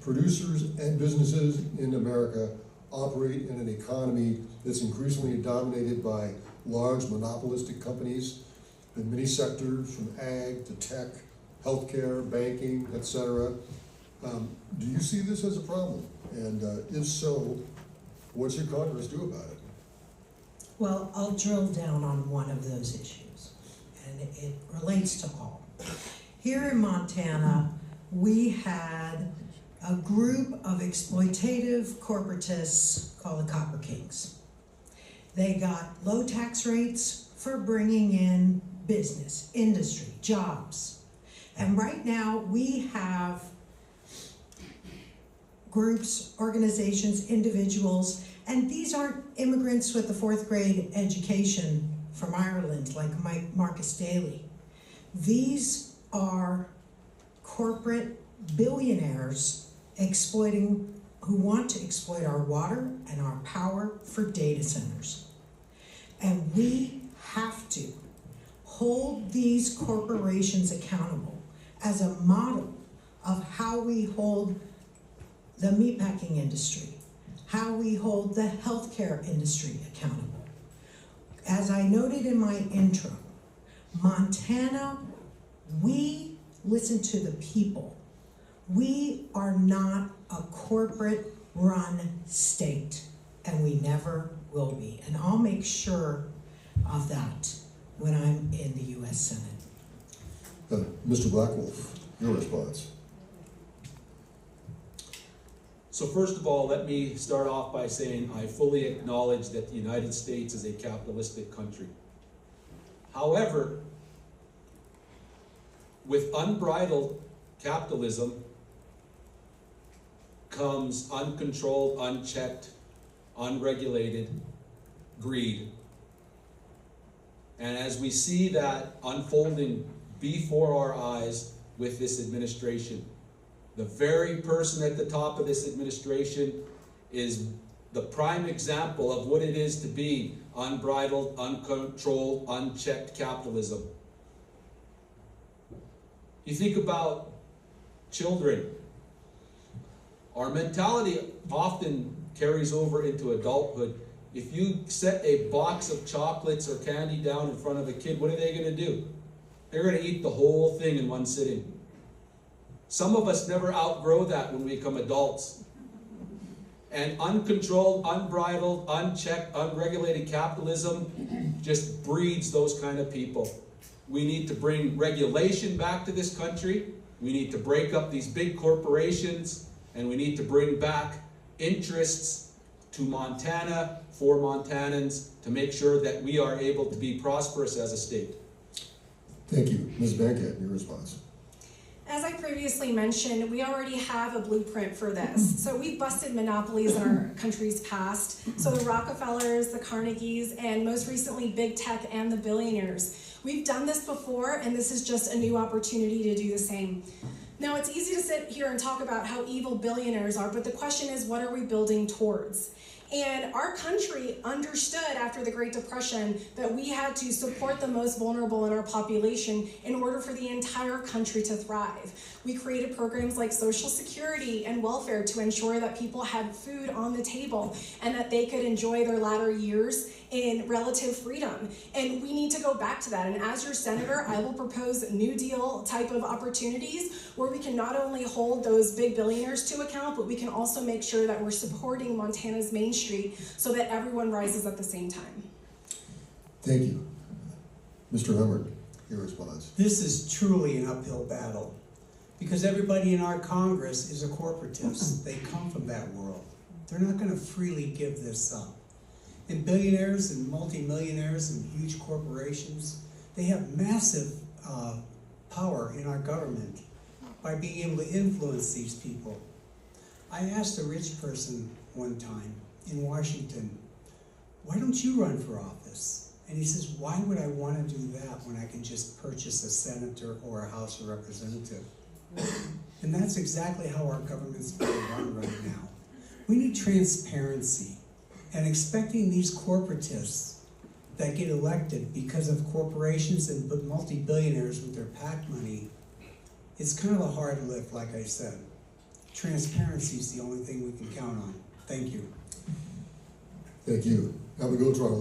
producers and businesses in America operate in an economy that's increasingly dominated by large monopolistic companies in many sectors, from ag to tech, healthcare, banking, etc. Do you see this as a problem? And if so, what's your Congress do about it? Well, I'll drill down on one of those issues, and it relates to all. Here in Montana, we had a group of exploitative corporatists called the Copper Kings. They got low tax rates for bringing in business, industry, jobs. And right now we have groups, organizations, individuals, and these aren't immigrants with a 4th grade education from Ireland like Marcus Daly. These are corporate billionaires who want to exploit our water and our power for data centers. And we have to hold these corporations accountable as a model of how we hold the meatpacking industry, how we hold the healthcare industry accountable. As I noted in my intro, Montana, we listen to the people. We are not a corporate-run state, and we never will be. And I'll make sure of that when I'm in the U.S. Senate. Mr. Blackwolf, your response. So first of all, let me start off by saying I fully acknowledge that the United States is a capitalistic country. However, with unbridled capitalism comes uncontrolled, unchecked, unregulated greed. And as we see that unfolding before our eyes with this administration, the very person at the top of this administration is the prime example of what it is to be unbridled, uncontrolled, unchecked capitalism. You think about children. Our mentality often carries over into adulthood. If you set a box of chocolates or candy down in front of a kid, what are they going to do? They're going to eat the whole thing in one sitting. Some of us never outgrow that when we become adults. And uncontrolled, unbridled, unchecked, unregulated capitalism just breeds those kind of people. We need to bring regulation back to this country. We need to break up these big corporations, and we need to bring back interests to Montana for Montanans to make sure that we are able to be prosperous as a state. Thank you. Ms. Bankett, your response. As I previously mentioned, we already have a blueprint for this. So we've busted monopolies in our country's past. So the Rockefellers, the Carnegies, and most recently big tech and the billionaires. We've done this before, and this is just a new opportunity to do the same. Now, it's easy to sit here and talk about how evil billionaires are, but the question is, what are we building towards? And our country understood after the Great Depression that we had to support the most vulnerable in our population in order for the entire country to thrive. We created programs like Social Security and welfare to ensure that people had food on the table and that they could enjoy their latter years in relative freedom. And we need to go back to that. And as your senator, I will propose New Deal type of opportunities where we can not only hold those big billionaires to account, but we can also make sure that we're supporting Montana's Main Street so that everyone rises at the same time. Thank you. Mr. Hubbard, your response. This is truly an uphill battle because everybody in our Congress is a corporatist. They come from that world. They're not going to freely give this up. And billionaires and multimillionaires and huge corporations, they have massive power in our government by being able to influence these people. I asked a rich person one time in Washington, why don't you run for office? And he says, why would I want to do that when I can just purchase a senator or a House of Representative? And that's exactly how our government's being run right now. We need transparency. And expecting these corporatists that get elected because of corporations and multi-billionaires with their PAC money, it's kind of a hard lift, like I said. Transparency is the only thing we can count on. Thank you. Thank you. Now we go to our